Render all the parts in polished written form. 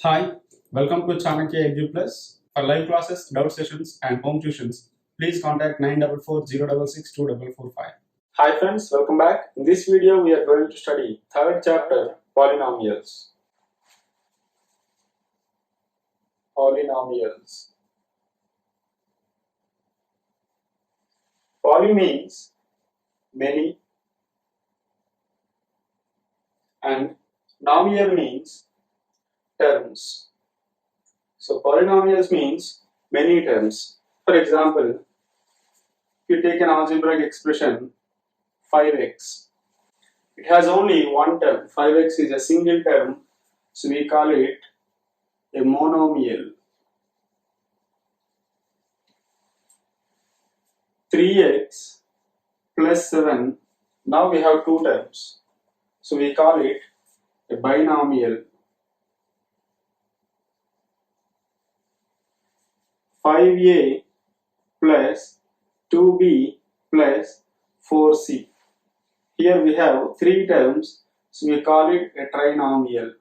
Hi, welcome to Chanakya Edu Plus. For live classes, doubt sessions, and home tuitions, please contact 944 Hi friends, welcome back. In this video, we are going to study third chapter, polynomials. Polynomials. Poly means many, and nomial means terms. So polynomials means many terms. For example, if you take an algebraic expression 5x, it has only one term. 5x is a single term, so we call it a monomial. 3x plus 7, now we have two terms, so we call it a binomial. 5a plus 2b plus 4c. Here we have three terms, so we call it a trinomial.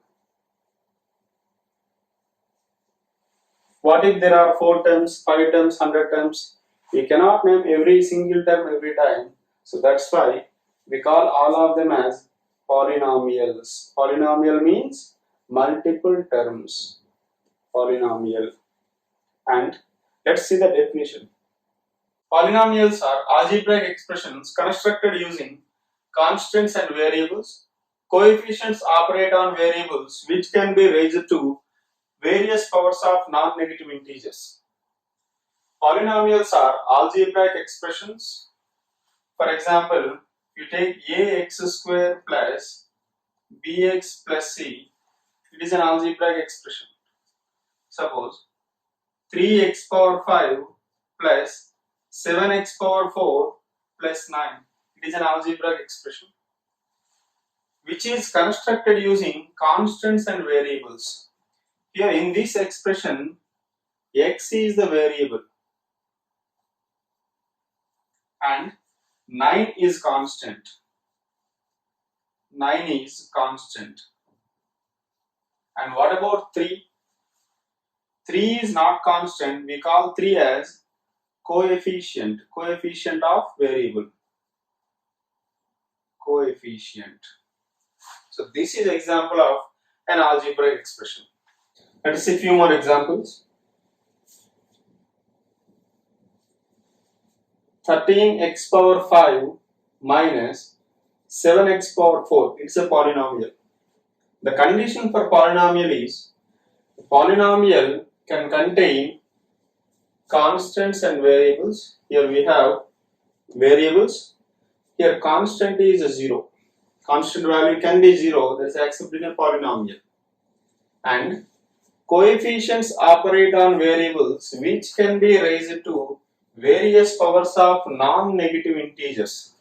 What if there are 4 terms, 5 terms, 100 terms? We cannot name every single term every time, so that's why we call all of them as polynomials. Polynomial means multiple terms. Polynomial. And let's see the definition. Polynomials are algebraic expressions constructed using constants and variables. Coefficients operate on variables which can be raised to various powers of non-negative integers. Polynomials are algebraic expressions. For example, you take ax square plus bx plus c, it is an algebraic expression. Suppose 3x power 5 plus 7x power 4 plus 9, it is an algebraic expression which is constructed using constants and variables. Here in this expression, x is the variable and 9 is constant. 9 is constant. And what about 3? 3 is not constant. We call 3 as coefficient. Coefficient of variable. Coefficient. So this is an example of an algebraic expression. Let us see a few more examples. 13x power 5 minus 7x power 4. It's a polynomial. The condition for polynomial is the polynomial can contain constants and variables. Here we have variables. Here constant is 0. Constant value can be 0. That is accepted in a polynomial. And coefficients operate on variables which can be raised to various powers of non-negative integers.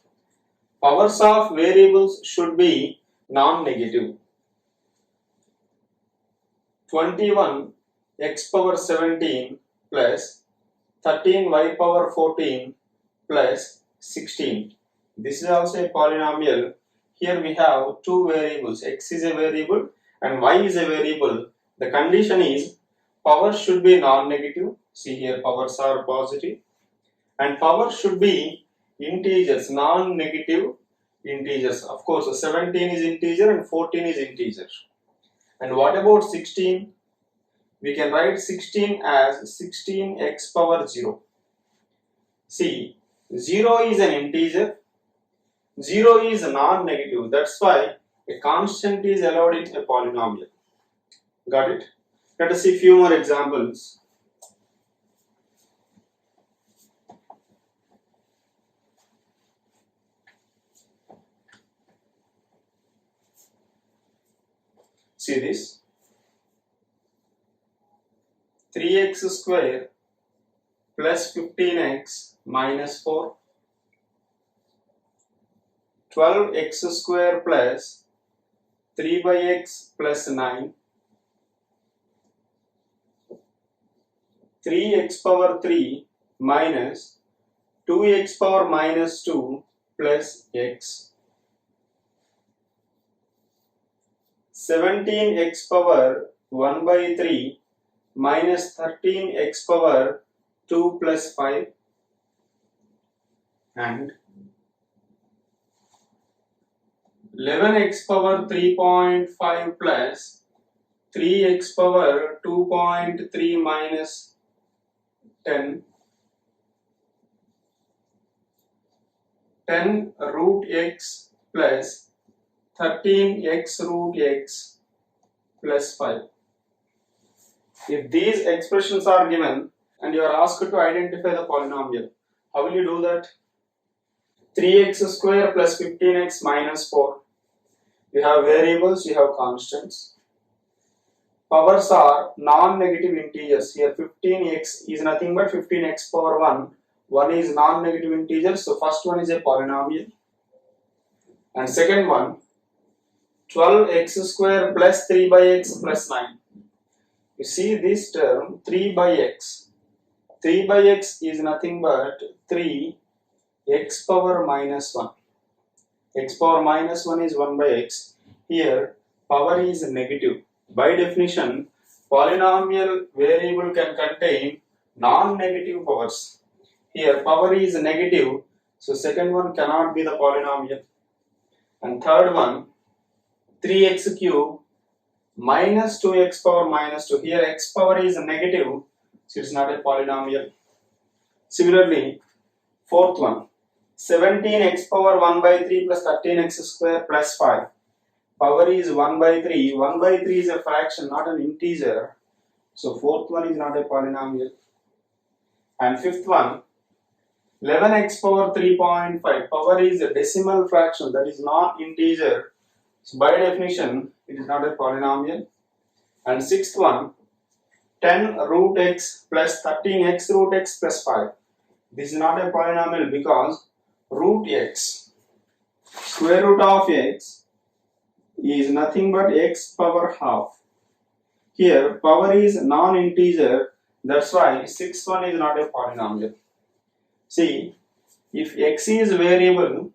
Powers of variables should be non-negative. 21 x power 17 plus 13 y power 14 plus 16. This is also a polynomial. Here we have two variables. X is a variable and y is a variable. The condition is powers should be non-negative. See here, powers are positive. And powers should be integers, non-negative integers. Of course, 17 is integer and 14 is integer. And what about 16? We can write 16 as 16x power 0. See, 0 is an integer. 0 is non-negative. That's why a constant is allowed in a polynomial. Got it? Let us see a few more examples. See this. 3x square plus 15x minus 4. 12x square plus 3 by x plus 9. 3x power 3 minus 2x power minus 2 plus x. 17x power 1 by 3 minus 13x power 2 plus 5 and 11x power 3.5 plus 3x power 2.3 minus 10 root x plus 13x root x plus 5. If these expressions are given and you are asked to identify the polynomial, how will you do that? 3x square plus 15x minus 4. You have variables, you have constants. Powers are non-negative integers. Here 15x is nothing but 15x power 1. 1 is non-negative integer, so first one is a polynomial. And second one, 12x square plus 3 by x plus 9. You see this term 3 by x. 3 by x is nothing but 3 x power minus 1. X power minus 1 is 1 by x. Here power is negative. By definition, polynomial variable can contain non-negative powers. Here power is negative, so second one cannot be the polynomial. And third one, 3x cube minus 2x power minus 2. Here x power is negative, so it's not a polynomial. Similarly, fourth one, 17x power 1 by 3 plus 13x square plus 5. Power is 1 by 3. 1 by 3 is a fraction, not an integer. So fourth one is not a polynomial. And fifth one, 11x power 3.5. Power is a decimal fraction, that is not integer. So by definition, it is not a polynomial. And sixth one, 10 root x plus 13x root x plus 5. This is not a polynomial because root x, square root of x, is nothing but x power half. Here power is non-integer, that's why sixth one is not a polynomial. See, if x is variable,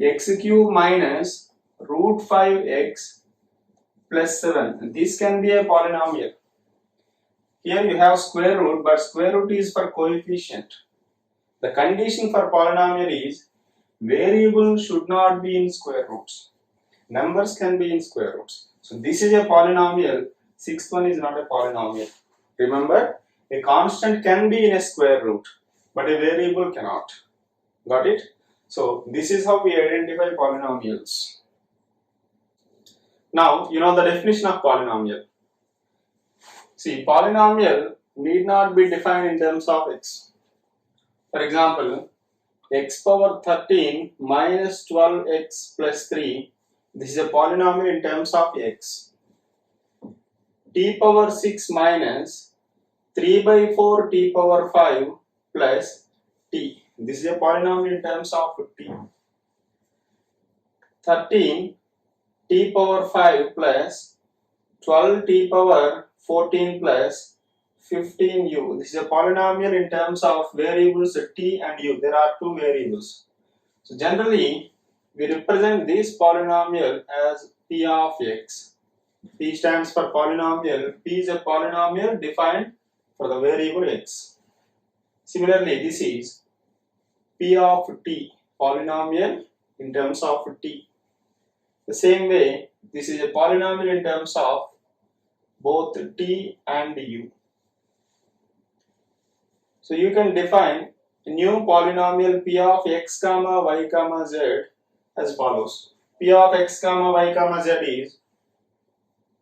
x cube minus root 5x plus 7, this can be a polynomial. Here you have square root, but square root is for coefficient. The condition for polynomial is variable should not be in square roots. Numbers can be in square roots. So this is a polynomial, sixth one is not a polynomial. Remember, a constant can be in a square root, but a variable cannot. Got it? So this is how we identify polynomials. Now you know the definition of polynomial. See, polynomial need not be defined in terms of x. For example, x power 13 minus 12x plus 3, this is a polynomial in terms of x. T power 6 minus 3 by 4 t power 5 plus t, this is a polynomial in terms of t. 13 t power 5 plus 12 t power 14 plus 15u, this is a polynomial in terms of variables t and u. There are two variables. So generally we represent this polynomial as p of x. P stands for polynomial. P is a polynomial defined for the variable x. Similarly, this is p of t, polynomial in terms of t. The same way, this is a polynomial in terms of both t and u. So you can define a new polynomial p of x comma y comma z as follows. P of x comma y comma z is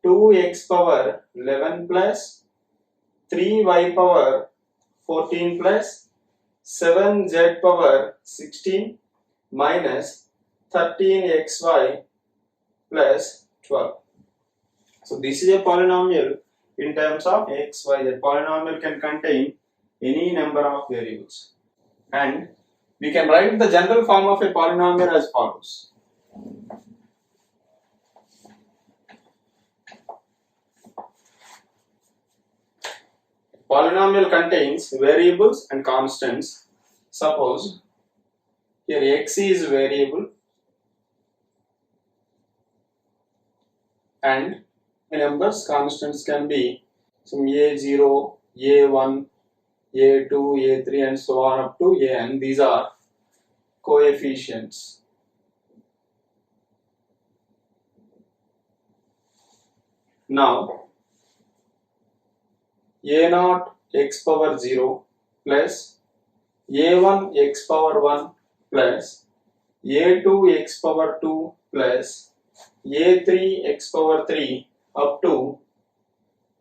2x power 11 plus 3y power 14 plus 7z power 16 minus 13xy plus 12. So this is a polynomial in terms of x, y. The polynomial can contain any number of variables. And we can write the general form of a polynomial as follows. Polynomial contains variables and constants. Suppose here x is variable and numbers, constants can be some a0, a1, a2, a3 and so on up to an. These are coefficients. Now a0 x power 0 plus a1 x power 1 plus a2 x power 2 plus a3 x power 3 up to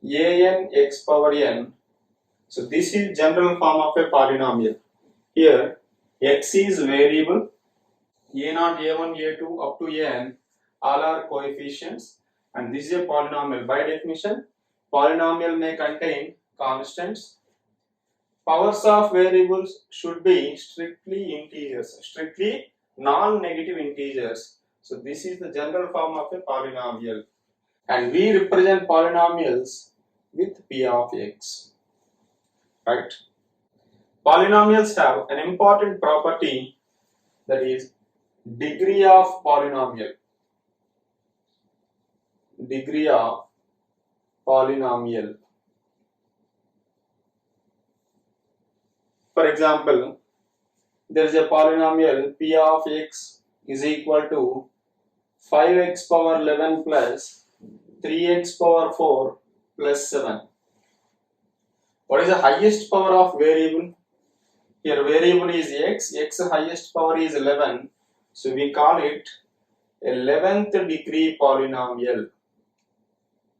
an x power n. So this is general form of a polynomial. Here x is variable, a0, a1, a2 up to an all are coefficients, and this is a polynomial. By definition, polynomial may contain constants. Powers of variables should be strictly integers, strictly non-negative integers. So this is the general form of a polynomial, and we represent polynomials with p of x, right? Polynomials have an important property, that is degree of polynomial. Degree of polynomial. For example, there is a polynomial p of x is equal to 5x power 11 plus 3x power 4 plus 7. What is the highest power of variable? Here variable is x, x highest power is 11, so we call it 11th degree polynomial.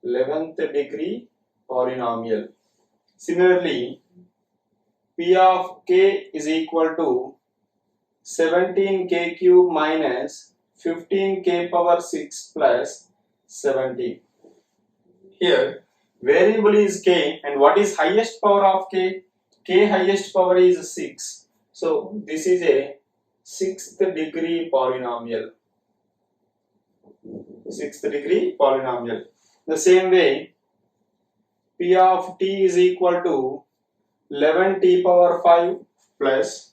11th degree polynomial. Similarly, p of k is equal to 17k cube minus 15k power 6 plus 17. Here variable is k, and what is highest power of k? K highest power is 6. So this is a 6th degree polynomial. 6th degree polynomial. The same way, p of t is equal to 11t power 5 plus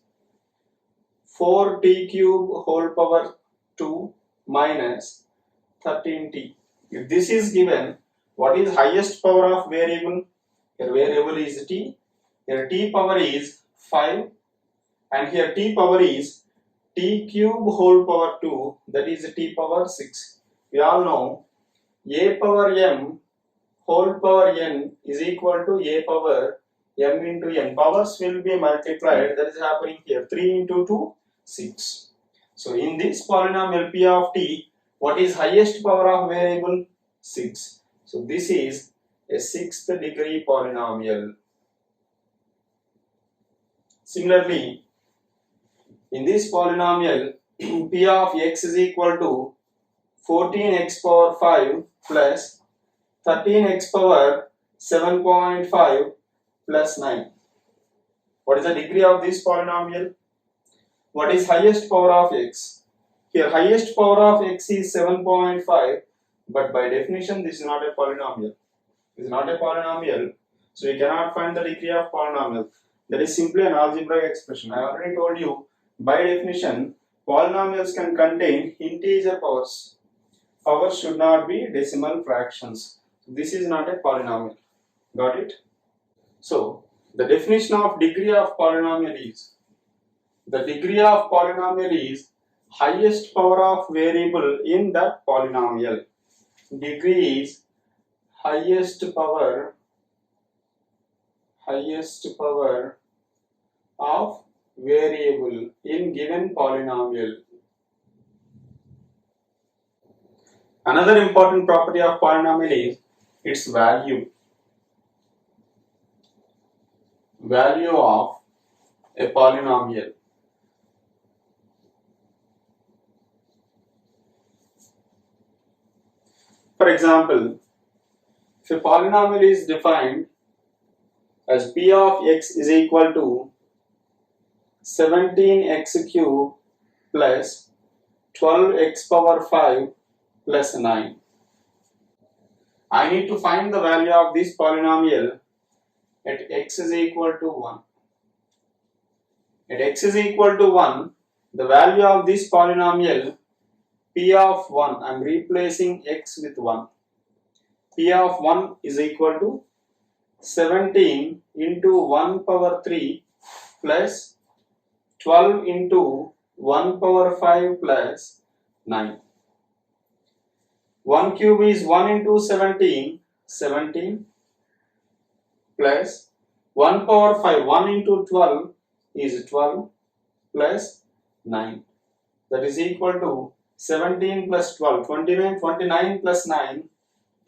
4t cube whole power 2 minus 13t. If this is given, what is highest power of variable? Here variable is t. Here t power is 5, and here t power is t cube whole power 2, that is t power 6. We all know a power m whole power n is equal to a power m into n. Powers will be multiplied, that is happening here. 3 into 2, 6. So in this polynomial p of t, what is highest power of variable? 6. So this is a 6th degree polynomial. Similarly, in this polynomial, p of x is equal to 14x power 5 plus 13x power 7.5 plus 9. What is the degree of this polynomial? What is highest power of x? Here highest power of x is 7.5, but by definition this is not a polynomial. This is not a polynomial, so we cannot find the degree of polynomial. That is simply an algebraic expression. I already told you, by definition, polynomials can contain integer powers. Powers should not be decimal fractions. This is not a polynomial. Got it? So, the definition of degree of polynomial is, the degree of polynomial is highest power of variable in that polynomial. Degree is highest power of variable in given polynomial. Another important property of polynomial is its value. Value of a polynomial. For example, if a polynomial is defined as p of x is equal to 17x cube plus 12x power 5 plus 9. I need to find the value of this polynomial at x is equal to 1. At x is equal to 1, the value of this polynomial p of 1, I am replacing x with 1. P of 1 is equal to 17 into 1 power 3 plus 12 into 1 power 5 plus 9. 1 cube is 1 into 17, 17 plus 1 power 5, 1 into 12 is 12 plus 9. That is equal to 17 plus 12, 29, 29 plus 9,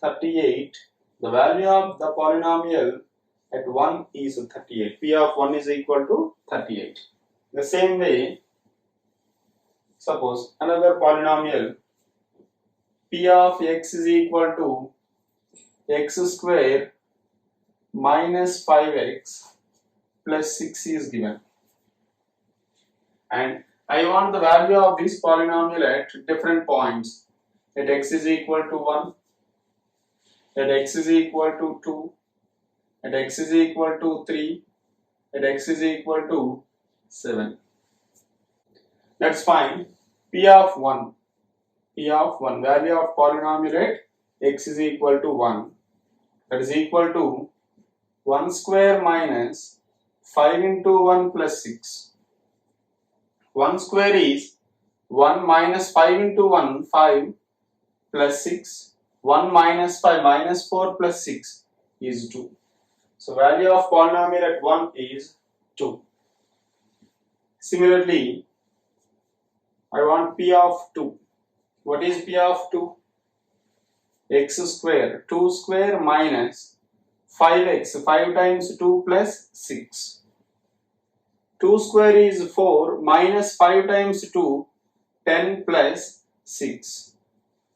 38. The value of the polynomial at 1 is 38. P of 1 is equal to 38. The same way, suppose another polynomial P of x is equal to x square minus 5x plus 6 is given, and I want the value of this polynomial at different points. At x is equal to 1, at x is equal to 2, at x is equal to 3, at x is equal to 7. Let's find P of 1. P of 1, value of polynomial at x is equal to 1. That is equal to 1 square minus 5 into 1 plus 6. 1 square is 1 minus 5 into 1, 5 plus 6. 1 minus 5 minus 4 plus 6 is 2. So value of polynomial at 1 is 2. Similarly, I want P of 2. What is P of 2? X square, 2 square minus 5x, 5 times 2 plus 6. 2 square is 4 minus 5 times 2, 10 plus 6.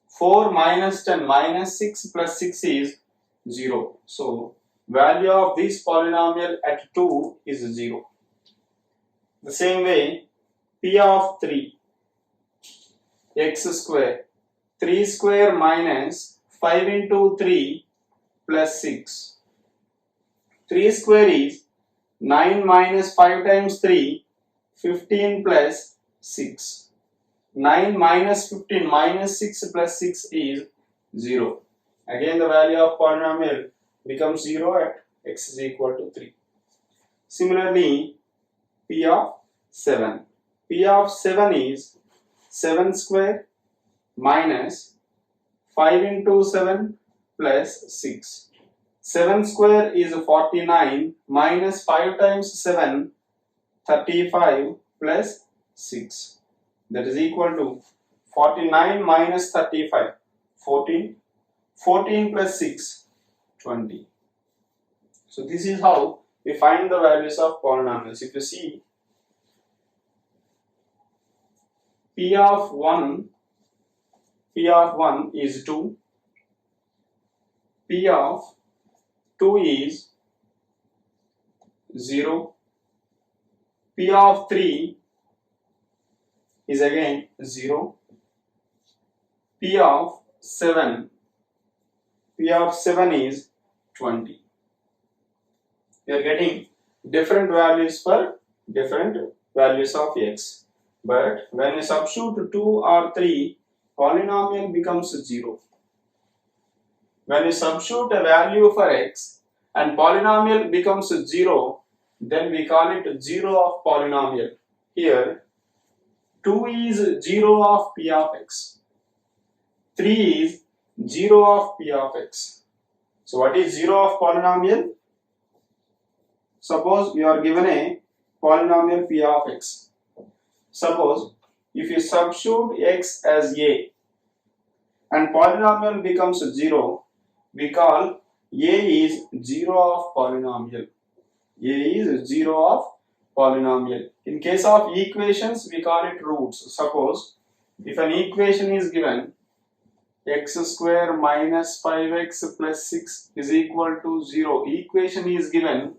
4 minus 10 minus 6 plus 6 is 0. So value of this polynomial at 2 is 0. The same way, P of 3, x square, 3 square minus 5 into 3 plus 6. 3 square is 9 minus 5 times 3, 15 plus 6. 9 minus 15 minus 6 plus 6 is 0. Again the value of polynomial becomes 0 at x is equal to 3. Similarly, P of 7. P of 7 is 7 square minus 5 into 7 plus 6. 7 square is 49 minus 5 times 7, 35 plus 6. That is equal to 49 minus 35, 14. 14 plus 6, 20. So this is how we find the values of polynomials. If you see, P of 1 is 2, P of 2 is 0, P of 3 is again 0, P of 7 is 20. We are getting different values for different values of x. But when we substitute 2 or 3, polynomial becomes 0. When we substitute a value for x and polynomial becomes 0, then we call it 0 of polynomial. Here, 2 is 0 of P of x. 3 is 0 of P of x. So what is 0 of polynomial? Suppose you are given a polynomial P of x. Suppose if you substitute x as a and polynomial becomes 0, we call a is 0 of polynomial. A is 0 of polynomial. In case of equations, we call it roots. Suppose if an equation is given, x square minus 5x plus 6 is equal to 0. Equation is given,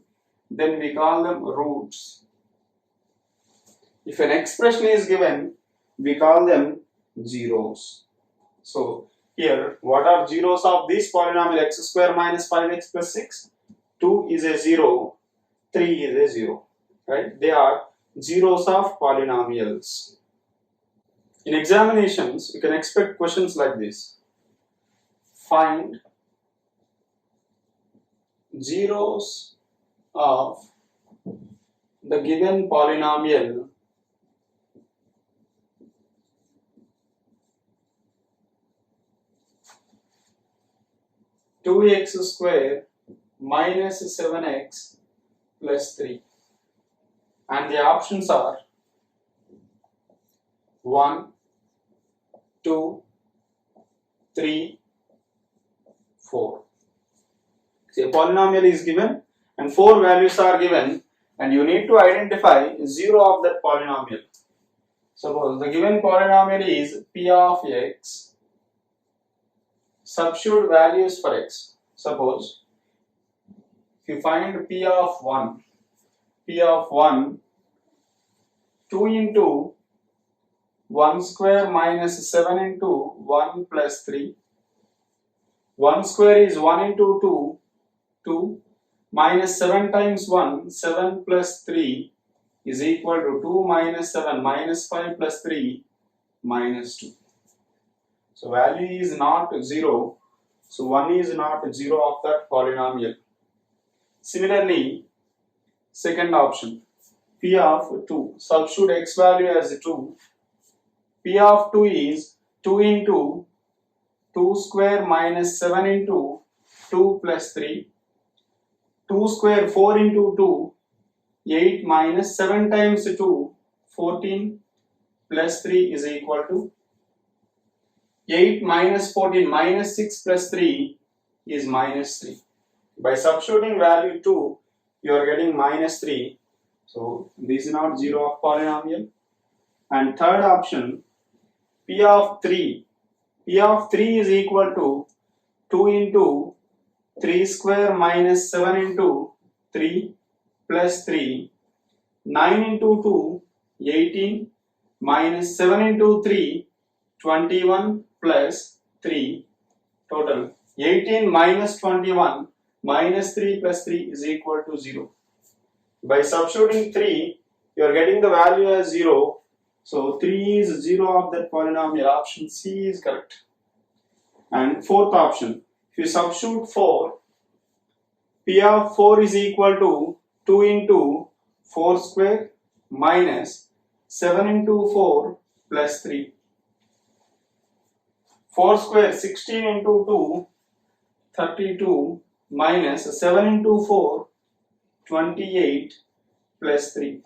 then we call them roots. If an expression is given, we call them zeros. So here, what are zeros of this polynomial x square minus 5x plus 6? 2 is a 0, 3 is a 0. Right? They are zeros of polynomials. In examinations, you can expect questions like this. Find zeros of the given polynomial two x square minus 7x plus 3, and the options are 1, 2, 3, 4. See, a polynomial is given and 4 values are given, and you need to identify 0 of that polynomial. Suppose the given polynomial is p of x, substitute values for x. Suppose if you find p of 1, 2 into 1 square minus 7 into 1 plus 3. 1 square is 1 into 2, 2 minus 7 times 1, 7 plus 3 is equal to 2 minus 7 minus 5 plus 3 minus 2. So value is not 0. So 1 is not 0 of that polynomial. Similarly, second option, p of 2, substitute x value as 2. P of 2 is 2 into 2 square minus 7 into 2 plus 3. 2 square 4 into 2, 8 minus 7 times 2, 14 plus 3 is equal to 8 minus 14 minus 6 plus 3 is minus 3. By substituting value 2, you are getting minus 3. So this is not 0 of polynomial. And third option, p of 3. P of 3 is equal to 2 into 3 square minus 7 into 3 plus 3. 9 into 2, 18 minus 7 into 3, 21 plus 3. Total 18 minus 21 minus 3 plus 3 is equal to 0. By substituting 3, you are getting the value as 0. So 3 is 0 of that polynomial. Option C is correct. And fourth option, if you substitute 4, p of 4 is equal to 2 into 4 square minus 7 into 4 plus 3. 4 square 16 into 2, 32 minus 7 into 4, 28 plus 3.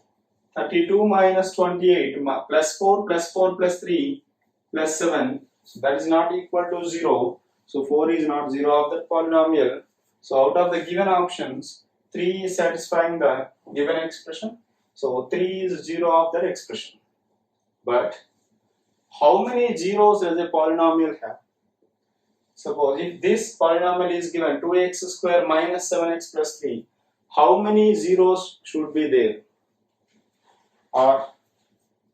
32 minus 28 plus 4 plus 4 plus 3 plus 7. So that is not equal to 0. So 4 is not 0 of that polynomial. So out of the given options, 3 is satisfying the given expression. So 3 is 0 of that expression. But how many zeros does a polynomial have? Suppose if this polynomial is given 2x square minus 7x plus 3, how many zeros should be there? Or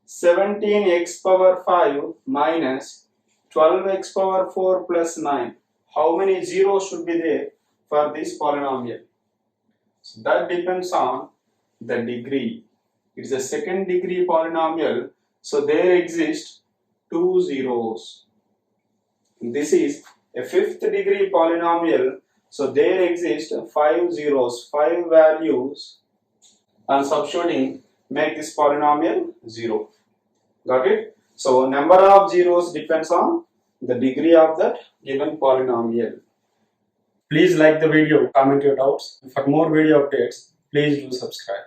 17x power 5 minus 12x power 4 plus 9. How many zeros should be there for this polynomial? So that depends on the degree. It is a second degree polynomial, so there exist 2 zeros. This is a fifth degree polynomial, so there exist 5 zeros, 5 values, and substituting make this polynomial 0. Got it? So number of zeros depends on the degree of that given polynomial. Please like the video, comment your doubts. For more video updates, please do subscribe.